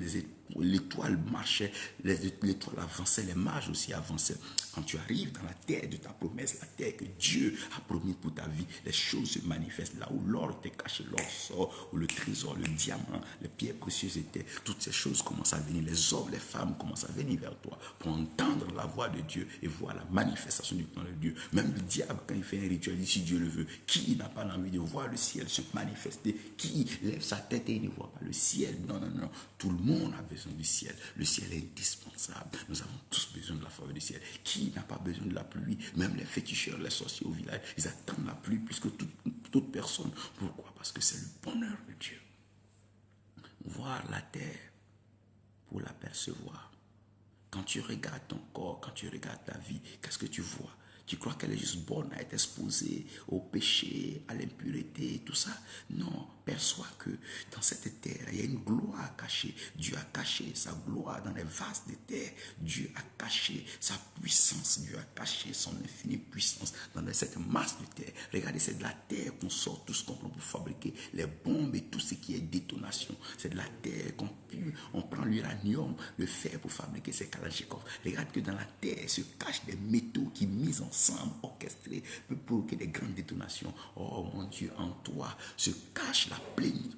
[SPEAKER 1] l'étoile marchait, l'étoile avançait, les mages aussi avançaient. Quand tu arrives dans la terre de ta promesse, la terre que Dieu a promis pour ta vie, les choses se manifestent. Là où l'or était caché, l'or sort, où le trésor, le diamant, les pierres précieuses étaient, toutes ces choses commencent à venir. Les hommes, les femmes commencent à venir vers toi pour entendre la voix de Dieu et voir la manifestation du plan de Dieu. Même le diable, quand il fait un rituel, il dit si Dieu le veut, qui n'a pas envie de voir le ciel se manifester? Qui lève sa tête et il ne voit pas le ciel? Non, non, non. Tout le monde a besoin du ciel. Le ciel est indispensable. Nous avons tous besoin de la faveur du ciel. Qui n'a pas besoin de la pluie? Même les féticheurs, les sorciers au village, ils attendent la pluie plus que toute personne. Pourquoi? Parce que c'est le bonheur de Dieu. Voir la terre pour l'apercevoir. Quand tu regardes ton corps, quand tu regardes ta vie, qu'est-ce que tu vois? Tu crois qu'elle est juste bonne à être exposée au péché, à l'impureté, tout ça? Non, perçois que dans cette terre, il y a une gloire cachée. Dieu a caché sa gloire dans les vases de terre. Dieu a caché sa puissance. Dieu a caché son infinie puissance dans cette masse de terre. Regardez, c'est de la terre qu'on sort tout ce qu'on prend pour fabriquer les bombes et tout ce qui est détonation. C'est de la terre on prend l'uranium, le fer pour fabriquer ces Kalachnikov. Regarde que dans la terre se cachent des métaux qui, mis ensemble, orchestrés, peuvent provoquer des grandes détonations. Oh mon Dieu, en toi se cache la plénitude.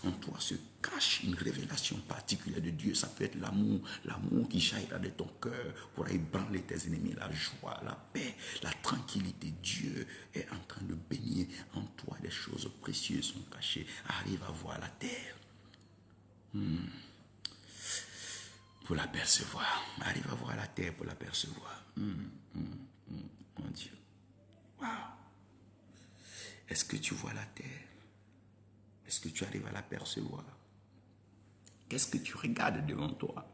[SPEAKER 1] En toi se cache une révélation particulière de Dieu. Ça peut être l'amour qui jaillira de ton cœur pour ébranler tes ennemis, la joie, la paix, la tranquillité. Dieu est en train de bénir en toi. Des choses précieuses sont cachées. Arrive à voir la terre. Pour l'apercevoir. Arrive à voir la terre pour l'apercevoir. Mon Dieu. Wow. Est-ce que tu vois la terre? Est-ce que tu arrives à l'apercevoir? Qu'est-ce que tu regardes devant toi?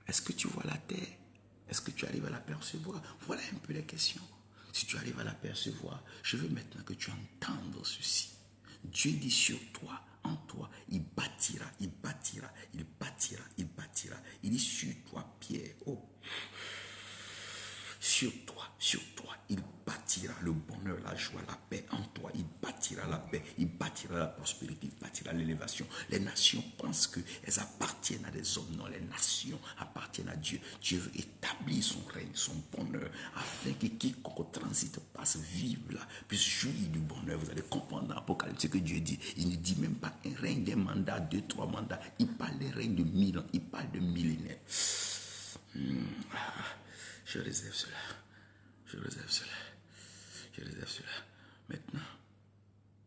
[SPEAKER 1] Est-ce que tu vois la terre? Est-ce que tu arrives à l'apercevoir? Voilà un peu les questions. Si tu arrives à l'apercevoir, je veux maintenant que tu entendes ceci. Dieu dit sur toi, en toi, il bâtira, il bâtira, il bâtira, il bâtira. Il dit sur toi, Pierre, oh, sur toi, il bâtira le bonheur, la joie, la paix en toi. Il bâtira la paix, il bâtira la prospérité, il bâtira l'élévation. Les nations pensent qu'elles appartiennent à des hommes. Non, les nations appartiennent à Dieu. Dieu veut établir son règne, son bonheur, afin que quiconque transite passe, vive là, puisse jouir du bonheur. Vous allez comprendre dans l'Apocalypse ce que Dieu dit. Il ne dit même pas un règne d'un mandat, 2, 3 mandats. Il parle d'un règne de 1000 ans, il parle de millénaires. Je réserve cela. Je réserve cela. Je réserve cela. Maintenant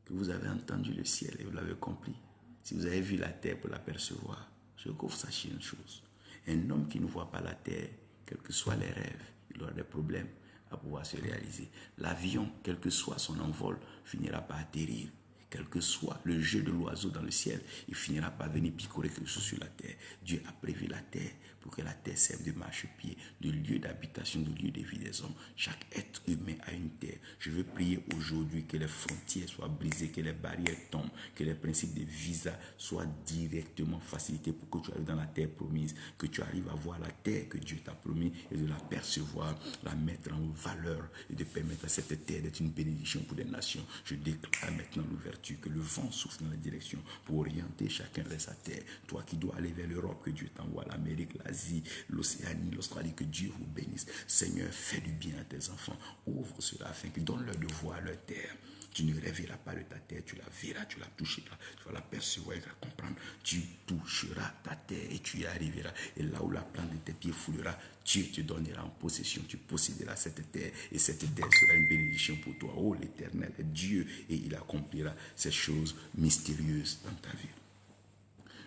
[SPEAKER 1] que vous avez entendu le ciel et vous l'avez compris, si vous avez vu la terre pour l'apercevoir, je veux que vous sachiez une chose. Un homme qui ne voit pas la terre, quels que soient les rêves, il aura des problèmes à pouvoir se réaliser. L'avion, quel que soit son envol, finira par atterrir. Quel que soit le jeu de l'oiseau dans le ciel, il finira par venir picorer quelque chose sur la terre. Dieu a prévu la terre pour que la terre serve de marchepied, de lieu d'habitation, de lieu de vie des hommes. Chaque être humain a une terre. Je veux prier aujourd'hui que les frontières soient brisées, que les barrières tombent, que les principes de visa soient directement facilités pour que tu arrives dans la terre promise, que tu arrives à voir la terre que Dieu t'a promis et de la percevoir, la mettre en valeur et de permettre à cette terre d'être une bénédiction pour les nations. Je déclare maintenant l'ouverture, que le vent souffle dans la direction pour orienter chacun vers sa terre. Toi qui dois aller vers l'Europe, que Dieu t'envoie, l'Amérique, l'Asie, l'Océanie, l'Australie, que Dieu vous bénisse. Seigneur, fais du bien à tes enfants. Ouvre cela afin que donne-leur de voir leur terre. Tu ne rêveras pas de ta terre, tu la verras, tu la toucheras, tu vas la percevoir et la comprendre. Tu toucheras ta terre et tu y arriveras. Et là où la plante de tes pieds foulera, Dieu te donnera en possession. Tu posséderas cette terre et cette terre sera une bénédiction pour toi. Oh, l'Éternel est Dieu et il accomplira ces choses mystérieuses dans ta vie.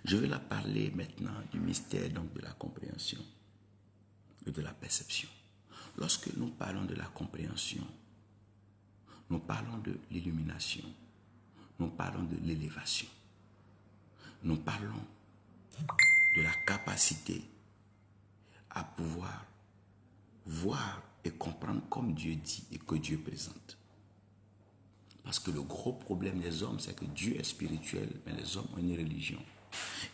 [SPEAKER 1] Je vais la parler maintenant du mystère donc de la compréhension et de la perception. Lorsque nous parlons de la compréhension, nous parlons de l'illumination, nous parlons de l'élévation, nous parlons de la capacité à pouvoir voir et comprendre comme Dieu dit et que Dieu présente. Parce que le gros problème des hommes, c'est que Dieu est spirituel, mais les hommes ont une religion.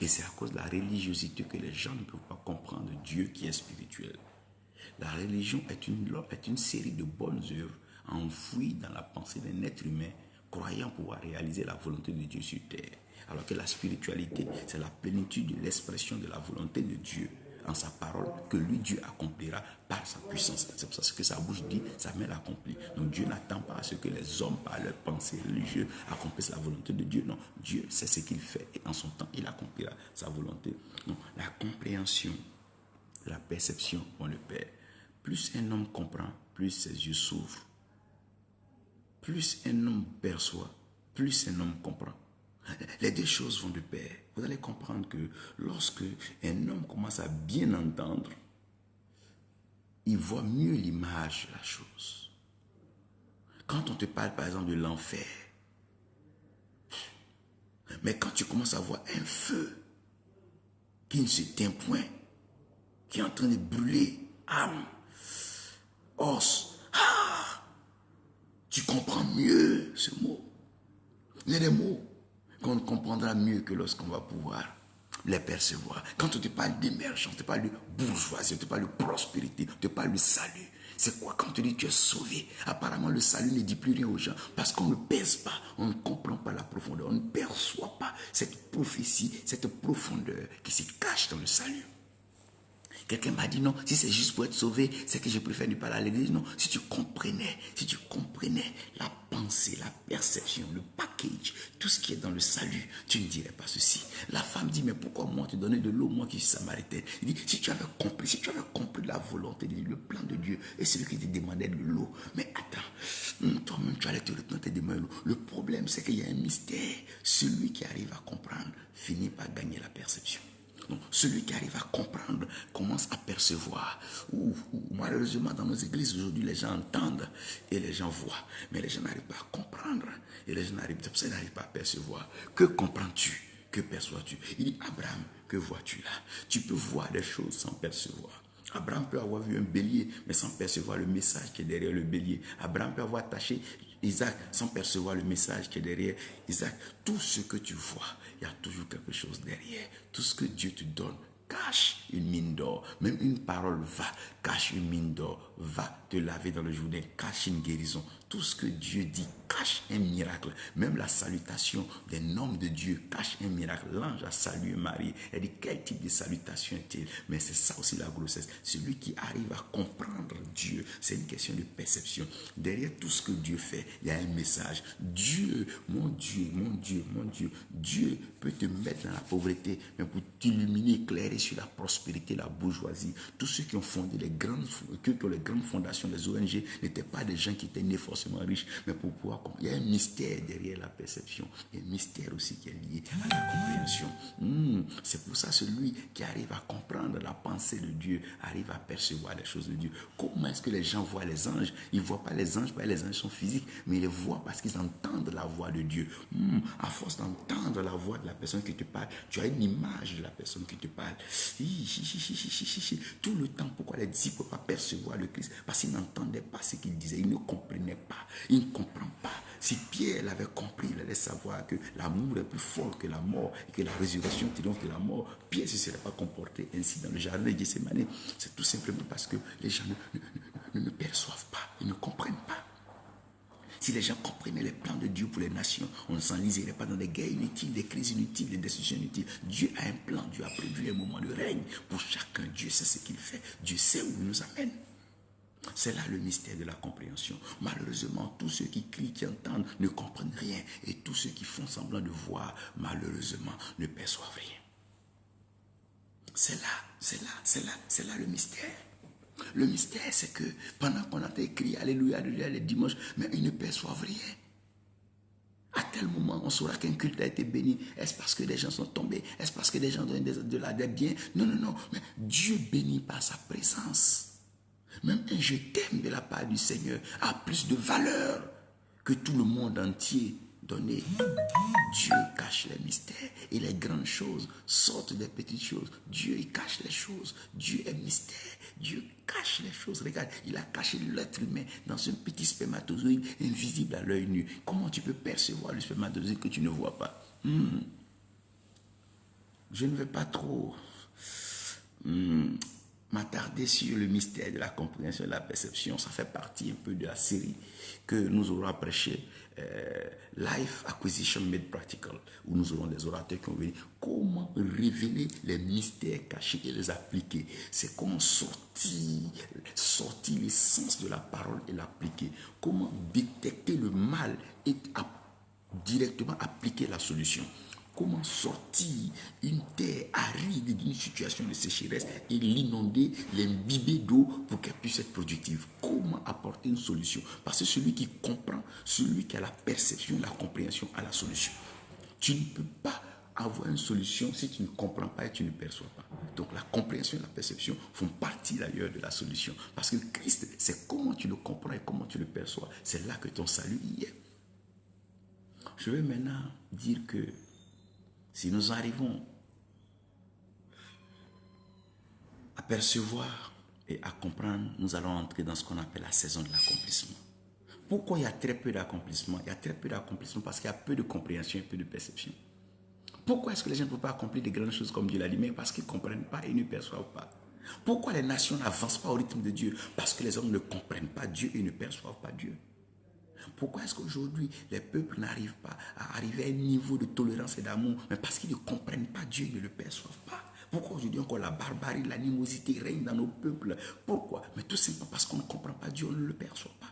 [SPEAKER 1] Et c'est à cause de la religiosité que les gens ne peuvent pas comprendre Dieu qui est spirituel. La religion est une série de bonnes œuvres enfouies dans la pensée d'un être humain croyant pouvoir réaliser la volonté de Dieu sur terre. Alors que la spiritualité, c'est la plénitude de l'expression de la volonté de Dieu en sa parole que lui, Dieu accomplira par sa puissance. C'est pour ça que sa bouche dit, sa main l'accomplit. Donc Dieu n'attend pas à ce que les hommes, par leurs pensées religieuses, accomplissent la volonté de Dieu. Non, Dieu sait ce qu'il fait et en son temps, il accomplira sa volonté. Donc la compréhension, la perception, on le perd. Plus un homme comprend, plus ses yeux s'ouvrent. Plus un homme perçoit, plus un homme comprend. Les deux choses vont de pair. Vous allez comprendre que lorsque un homme commence à bien entendre, il voit mieux l'image de la chose. Quand on te parle par exemple de l'enfer, mais quand tu commences à voir un feu qui ne s'éteint point, qui est en train de brûler âme, os, Tu comprends mieux ce mot. Il y a des mots qu'on comprendra mieux que lorsqu'on va pouvoir les percevoir. Quand on te parle d'émergence, on te parle de bourgeoisie, on te parle de prospérité, on te parle de salut. C'est quoi quand on te dit tu es sauvé? Apparemment, le salut ne dit plus rien aux gens parce qu'on ne pèse pas, on ne comprend pas la profondeur, on ne perçoit pas cette prophétie, cette profondeur qui se cache dans le salut. Quelqu'un m'a dit non, si c'est juste pour être sauvé, c'est que je préfère ne pas aller à l'église. Non, si tu comprenais la pensée, la perception, le package, tout ce qui est dans le salut, tu ne dirais pas ceci. La femme dit, mais pourquoi moi te donner de l'eau, moi qui suis samaritaine? Il dit, si tu avais compris la volonté de Dieu, le plan de Dieu, et celui qui te demandait de l'eau, mais attends, toi-même tu allais te retourner te demander l'eau. Le problème, c'est qu'il y a un mystère. Celui qui arrive à comprendre finit par gagner la perception. Donc, celui qui arrive à comprendre commence à percevoir. Malheureusement, dans nos églises aujourd'hui, les gens entendent et les gens voient. Mais les gens n'arrivent pas à comprendre. Et les gens n'arrivent pas à percevoir. Que comprends-tu? Que perçois-tu? Il dit, Abraham, que vois-tu là? Tu peux voir des choses sans percevoir. Abraham peut avoir vu un bélier, mais sans percevoir le message qui est derrière le bélier. Abraham peut avoir attaché Isaac sans percevoir le message qui est derrière Isaac. Tout ce que tu vois, il y a toujours quelque chose derrière. Tout ce que Dieu te donne cache une mine d'or. Même une parole cache une mine d'or. Va te laver dans le Jourdain, cache une guérison. Tout ce que Dieu dit cache un miracle. Même la salutation des noms de Dieu cache un miracle. L'ange a salué Marie. Elle dit, quel type de salutation est-il? Mais c'est ça aussi la grossesse. Celui qui arrive à comprendre Dieu, c'est une question de perception. Derrière tout ce que Dieu fait, il y a un message. Dieu, mon Dieu, mon Dieu, mon Dieu. Dieu peut te mettre dans la pauvreté, mais pour t'illuminer, éclairer sur la prospérité, la bourgeoisie. Tous ceux qui ont fondé les grandes fondations, les ONG, n'étaient pas des gens qui étaient nés forcément riches, mais pour pouvoir comprendre. Il y a un mystère derrière la perception, il y a un mystère aussi qui est lié à la compréhension. C'est pour ça celui qui arrive à comprendre la pensée de Dieu arrive à percevoir les choses de Dieu. Comment est-ce que les gens voient les anges? Ils ne voient pas les anges, parce que les anges sont physiques, mais ils les voient parce qu'ils entendent la voix de Dieu. À force d'entendre la voix de la personne qui te parle, tu as une image de la personne qui te parle. Tout le temps, pourquoi les disciples ne peuvent pas percevoir le Christ? Parce qu'ils n'entendaient pas ce qu'il disait, ils ne comprenaient pas. Ils ne comprennent pas. Si Pierre l'avait compris, il allait savoir que l'amour est plus fort que la mort et que la résurrection triomphe de la mort. Pierre ne se serait pas comporté ainsi dans le jardin de Gethsémane. C'est tout simplement parce que les gens ne perçoivent pas, ils ne comprennent pas. Si les gens comprenaient les plans de Dieu pour les nations, on ne s'enliserait pas dans des guerres inutiles, des crises inutiles, des destructions inutiles. Dieu a un plan, Dieu a prévu un moment de règne pour chacun. Dieu sait ce qu'il fait, Dieu sait où il nous amène. C'est là le mystère de la compréhension. Malheureusement, tous ceux qui crient, qui entendent, ne comprennent rien. Et tous ceux qui font semblant de voir, malheureusement, ne perçoivent rien. C'est là le mystère. Le mystère, c'est que pendant qu'on a écrit Alléluia, Alléluia les dimanches, mais ils ne perçoivent rien. À tel moment, on saura qu'un culte a été béni. Est-ce parce que des gens sont tombés? Est-ce parce que des gens donnent des biens? Non, non, non. Mais Dieu bénit par sa présence. Même un je t'aime de la part du Seigneur a plus de valeur que tout le monde entier donné. Dieu cache les mystères et les grandes choses sortent des petites choses. Dieu, il cache les choses. Dieu est mystère. Dieu cache les choses. Regarde, il a caché l'être humain dans un petit spermatozoïde invisible à l'œil nu. Comment tu peux percevoir le spermatozoïde que tu ne vois pas? Je ne vais pas trop m'attarder sur le mystère de la compréhension et de la perception. Ça fait partie un peu de la série que nous aurons prêché, Life Acquisition Made Practical, où nous aurons des orateurs qui vont venir. Comment révéler les mystères cachés et les appliquer? C'est comment sortir l'essence de la parole et l'appliquer. Comment détecter le mal et directement appliquer la solution. Comment sortir une terre aride d'une situation de sécheresse et l'inonder, l'imbiber d'eau pour qu'elle puisse être productive? Comment apporter une solution? Parce que celui qui comprend, celui qui a la perception, la compréhension a la solution. Tu ne peux pas avoir une solution si tu ne comprends pas et tu ne perçois pas. Donc la compréhension et la perception font partie d'ailleurs de la solution. Parce que Christ, c'est comment tu le comprends et comment tu le perçois. C'est là que ton salut y est. Je vais maintenant dire que si nous arrivons à percevoir et à comprendre, nous allons entrer dans ce qu'on appelle la saison de l'accomplissement. Pourquoi il y a très peu d'accomplissement? Il y a très peu d'accomplissement parce qu'il y a peu de compréhension et peu de perception. Pourquoi est-ce que les gens ne peuvent pas accomplir des grandes choses comme Dieu l'a dit? Mais parce qu'ils ne comprennent pas et ne perçoivent pas. Pourquoi les nations n'avancent pas au rythme de Dieu? Parce que les hommes ne comprennent pas Dieu et ne perçoivent pas Dieu. Pourquoi est-ce qu'aujourd'hui les peuples n'arrivent pas à arriver à un niveau de tolérance et d'amour? Mais parce qu'ils ne comprennent pas Dieu et ne le perçoivent pas. Pourquoi aujourd'hui encore la barbarie, l'animosité règne dans nos peuples? Pourquoi? Mais tout simplement parce qu'on ne comprend pas Dieu, on ne le perçoit pas.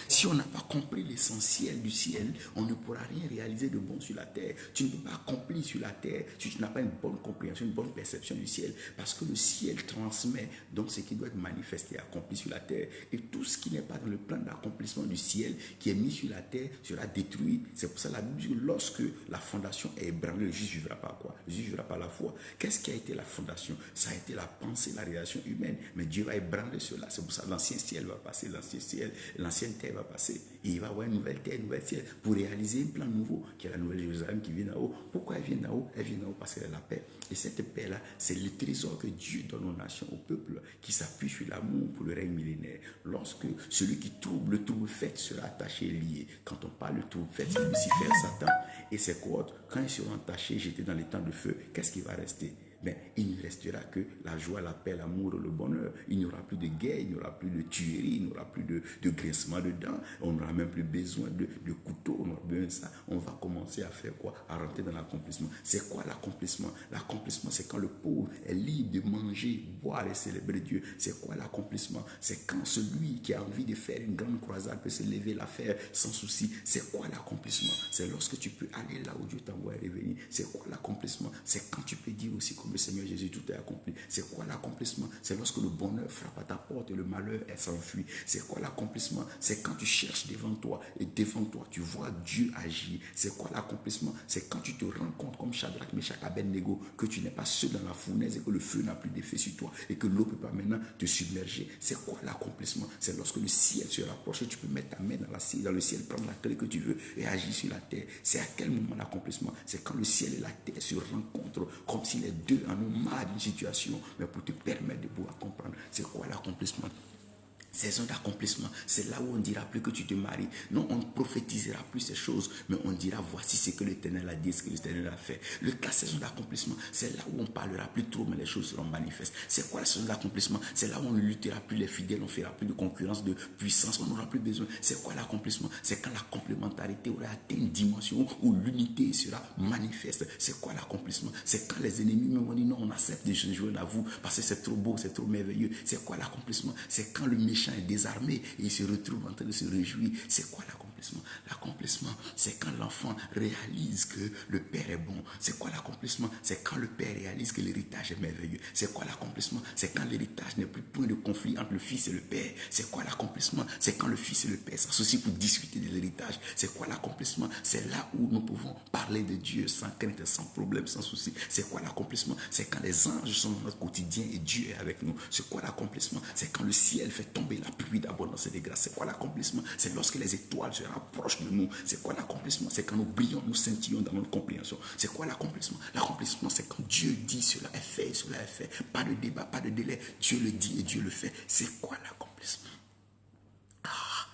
[SPEAKER 1] Si on n'a pas compris l'essentiel du ciel, on ne pourra rien réaliser de bon sur la terre. Tu ne peux pas accomplir sur la terre si tu n'as pas une bonne compréhension, une bonne perception du ciel. Parce que le ciel transmet donc ce qui doit être manifesté, accompli sur la terre. Et tout ce qui n'est pas dans le plan d'accomplissement du ciel, qui est mis sur la terre, sera détruit. C'est pour ça la Bible dit que lorsque la fondation est ébranlée, le juste ne vivra pas quoi? Le juste vivra par la foi. Qu'est-ce qui a été la fondation? Ça a été la pensée, la réalisation humaine. Mais Dieu va ébranler cela. C'est pour ça que l'ancien ciel va passer, l'ancien ciel, l'ancienne terre va passer. Et il va avoir une nouvelle terre, une nouvelle ciel pour réaliser un plan nouveau qui est la nouvelle Jérusalem qui vient d'en haut. Pourquoi elle vient d'en haut? Elle vient d'en haut parce qu'elle est la paix. Et cette paix-là, c'est le trésor que Dieu donne aux nations, au peuple, qui s'appuie sur l'amour pour le règne millénaire. Lorsque celui qui trouble le trouble fait sera attaché et lié. Quand on parle de trouble fait, c'est Lucifer, Satan et ses cohortes. Quand ils seront attachés, jetés dans les temps de feu, qu'est-ce qui va rester? Mais il ne restera que la joie, la paix, l'amour, le bonheur. Il n'y aura plus de guerre, il n'y aura plus de tuerie, il n'y aura plus de grincement de dents. On n'aura même plus besoin de couteau, on aura besoin de ça. On va commencer à faire quoi? À rentrer dans l'accomplissement. C'est quoi l'accomplissement? L'accomplissement, c'est quand le pauvre est libre de manger, boire et célébrer Dieu. C'est quoi l'accomplissement? C'est quand celui qui a envie de faire une grande croisade peut se lever, la faire sans souci. C'est quoi l'accomplissement? C'est lorsque tu peux aller là où Dieu t'envoie et revenir. C'est quoi l'accomplissement? C'est quand tu peux dire aussi comme le Seigneur Jésus, tout est accompli. C'est quoi l'accomplissement? C'est lorsque le bonheur frappe à ta porte et le malheur s'enfuit. C'est quoi l'accomplissement? C'est quand tu cherches devant toi et devant toi, tu vois Dieu agir. C'est quoi l'accomplissement? C'est quand tu te rends compte, comme Shadrach, Meshach, Abednego, que tu n'es pas seul dans la fournaise et que le feu n'a plus d'effet sur toi et que l'eau ne peut pas maintenant te submerger. C'est quoi l'accomplissement? C'est lorsque le ciel se rapproche et tu peux mettre ta main dans le ciel, prendre la clé que tu veux et agir sur la terre. C'est à quel moment l'accomplissement? C'est quand le ciel et la terre se rencontrent comme si les deux en ont marre d'une situation, mais pour te permettre de pouvoir comprendre. C'est quoi l'accomplissement? Saison d'accomplissement, c'est là où on ne dira plus que tu te maries. Non, on ne prophétisera plus ces choses, mais on dira voici ce que l'Éternel a dit, ce que l'Éternel a fait. La saison d'accomplissement, c'est là où on parlera plus trop, mais les choses seront manifestes. C'est quoi la saison d'accomplissement? C'est là où on ne luttera plus les fidèles, on ne fera plus de concurrence, de puissance, on n'aura plus besoin. C'est quoi l'accomplissement? C'est quand la complémentarité aura atteint une dimension où l'unité sera manifeste. C'est quoi l'accomplissement? C'est quand les ennemis me vont dire non, on accepte de se joindre à vous parce que c'est trop beau, c'est trop merveilleux. C'est quoi l'accomplissement? C'est quand le méchant est désarmé et il se retrouve en train de se réjouir. C'est quoi l'accomplissement? L'accomplissement, c'est quand l'enfant réalise que le père est bon. C'est quoi l'accomplissement? C'est quand le père réalise que l'héritage est merveilleux. C'est quoi l'accomplissement? C'est quand l'héritage n'est plus point de conflit entre le fils et le père. C'est quoi l'accomplissement? C'est quand le fils et le père s'associent pour discuter de l'héritage. C'est quoi l'accomplissement? C'est là où nous pouvons parler de Dieu sans crainte, sans problème, sans souci. C'est quoi l'accomplissement? C'est quand les anges sont dans notre quotidien et Dieu est avec nous. C'est quoi l'accomplissement? C'est quand le ciel fait tomber la pluie d'abondance et de grâce. C'est quoi l'accomplissement? C'est lorsque les étoiles se rapprochent de nous. C'est quoi l'accomplissement? C'est quand nous brillons, nous scintillons dans notre compréhension. C'est quoi l'accomplissement? L'accomplissement, c'est quand Dieu dit cela est fait, cela est fait. Pas de débat, pas de délai. Dieu le dit et Dieu le fait. C'est quoi l'accomplissement? Ah,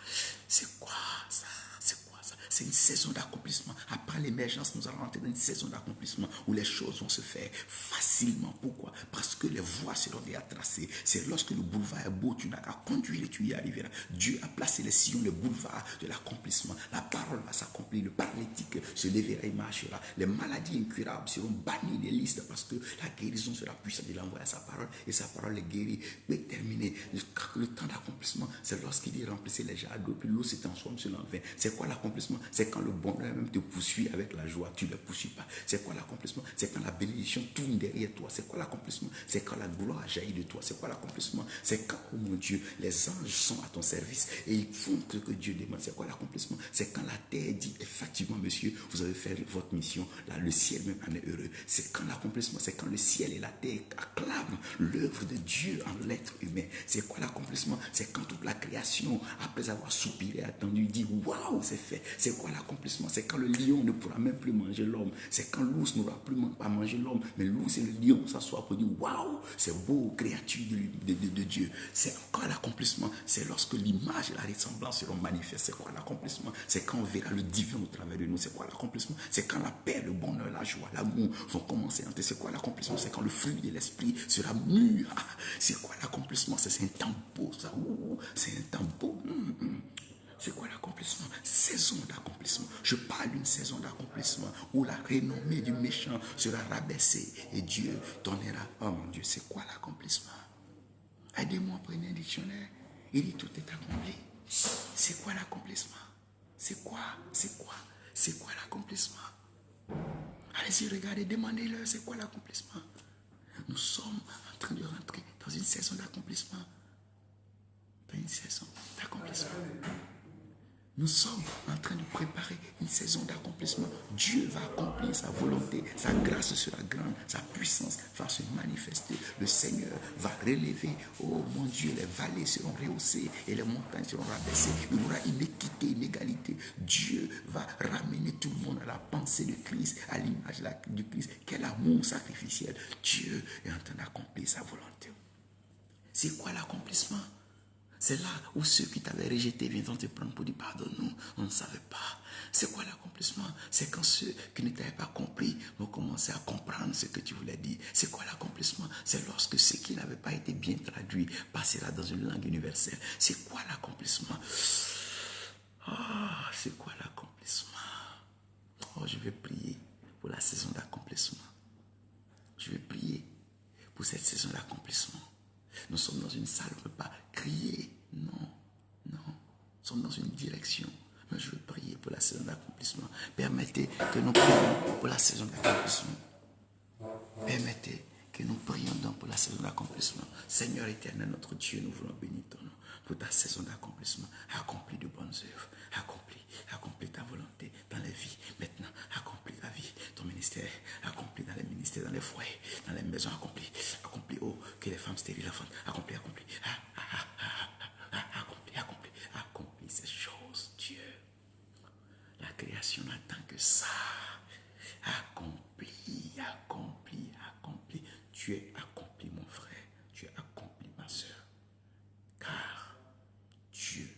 [SPEAKER 1] c'est quoi ça? C'est quoi ça? C'est une saison d'accomplissement. Après l'émergence, nous allons entrer dans une saison d'accomplissement où les choses vont se faire facilement. Pourquoi? Parce que les voies seront déjà tracées. C'est lorsque le boulevard est beau, tu n'as qu'à conduire et tu y arriveras. Dieu a placé les sillons, le boulevard de l'accomplissement. La parole va s'accomplir. Le paralytique se lèvera et marchera. Les maladies incurables seront bannies des listes parce que la guérison sera puissante. Il envoie sa parole et sa parole est guérie. Mais terminé. Le temps d'accomplissement, c'est lorsqu'il dit remplacer les jardins d'eau, puis l'eau se transforme sur l'envin. C'est quoi l'accomplissement? C'est quand le bonheur même te poursuit avec la joie, tu ne le poursuis pas. C'est quoi l'accomplissement? C'est quand la bénédiction tourne derrière toi. C'est quoi l'accomplissement? C'est quand la gloire jaillit de toi. C'est quoi l'accomplissement? C'est quand, oh mon Dieu, les anges sont à ton service et ils font ce que Dieu demande. C'est quoi l'accomplissement? C'est quand la terre dit effectivement, monsieur, vous avez fait votre mission. Là, le ciel même en est heureux. C'est quand l'accomplissement? C'est quand le ciel et la terre acclament l'œuvre de Dieu en l'être humain. C'est quoi l'accomplissement? C'est quand toute la création, après avoir soupiré, attendu, dit waouh, c'est fait. C'est quoi l'accomplissement? C'est quand le lion ne pourra même plus manger l'homme. C'est quand l'ours n'aura plus pas manger l'homme. Mais l'ours et le lion s'assoient pour dire waouh, c'est beau, créature de Dieu. C'est encore l'accomplissement. C'est lorsque l'image et la ressemblance seront manifestes. C'est quoi l'accomplissement? C'est quand on verra le divin au travers de nous. C'est quoi l'accomplissement? C'est quand la paix, le bonheur, la joie, l'amour vont commencer à entrer. C'est quoi l'accomplissement? C'est quand le fruit de l'esprit sera mûr. C'est quoi l'accomplissement? C'est un temps beau, ça. C'est un temps beau. C'est quoi l'accomplissement? Saison d'accomplissement. Je parle d'une saison d'accomplissement où la renommée du méchant sera rabaissée et Dieu donnera. Oh mon Dieu, c'est quoi l'accomplissement? Aidez-moi, prenez un dictionnaire. Il dit tout est accompli. C'est quoi l'accomplissement? C'est quoi? C'est quoi? C'est quoi l'accomplissement? Allez-y, regardez, demandez-leur, c'est quoi l'accomplissement? Nous sommes en train de rentrer dans une saison d'accomplissement. Dans une saison d'accomplissement. Nous sommes en train de préparer une saison d'accomplissement. Dieu va accomplir sa volonté. Sa grâce sera grande. Sa puissance va se manifester. Le Seigneur va relever. Oh mon Dieu, les vallées seront rehaussées et les montagnes seront rabaissées. Il y aura une équité, une égalité. Dieu va ramener tout le monde à la pensée de Christ, à l'image du Christ. Quel amour sacrificiel. Dieu est en train d'accomplir sa volonté. C'est quoi l'accomplissement? C'est là où ceux qui t'avaient rejeté viendront te prendre pour dire pardonne-nous, on ne savait pas. C'est quoi l'accomplissement? C'est quand ceux qui ne t'avaient pas compris vont commencer à comprendre ce que tu voulais dire. C'est quoi l'accomplissement? C'est lorsque ce qui n'avait pas été bien traduit passera dans une langue universelle. C'est quoi l'accomplissement? C'est quoi l'accomplissement? Je vais prier pour la saison d'accomplissement. Je vais prier pour cette saison d'accomplissement. Nous sommes dans une salle, on ne peut pas crier. Non. Nous sommes dans une direction. Mais je veux prier pour la saison d'accomplissement. Permettez que nous prions pour la saison d'accomplissement. Permettez que nous prions donc pour la saison d'accomplissement. Seigneur éternel, notre Dieu, nous voulons bénir ton nom pour ta saison d'accomplissement. Accomplis de bonnes œuvres. Accomplis ta volonté dans les vies. Maintenant, accomplis ta vie, ton ministère. Accomplis dans les ministères, dans les foyers, dans les maisons. Accomplis, que les femmes stériles enfantent. Accomplis. Accomplis ces choses, Dieu. La création n'attend que ça. Accomplis. Tu es accompli, mon frère. Tu es accompli, ma soeur. Car Dieu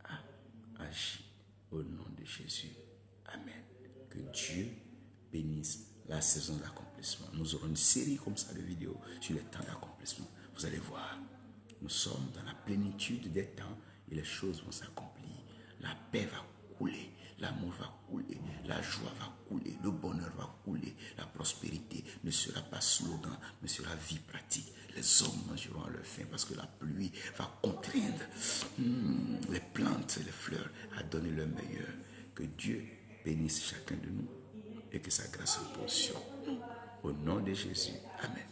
[SPEAKER 1] a agi au nom de Jésus. Amen. Que Dieu bénisse la saison d'accomplissement. Nous aurons une série comme ça de vidéos sur les temps d'accomplissement. Vous allez voir, nous sommes dans la plénitude des temps et les choses vont s'accomplir. La paix va couler, l'amour va couler, la joie va couler, le bonheur va couler, la prospérité ne sera pas slogan, mais sera vie pratique. Les hommes mangeront à leur faim parce que la pluie va contraindre les plantes et les fleurs à donner leur meilleur. Que Dieu bénisse chacun de nous et que sa grâce repose sur nous. Au nom de Jésus. Amen.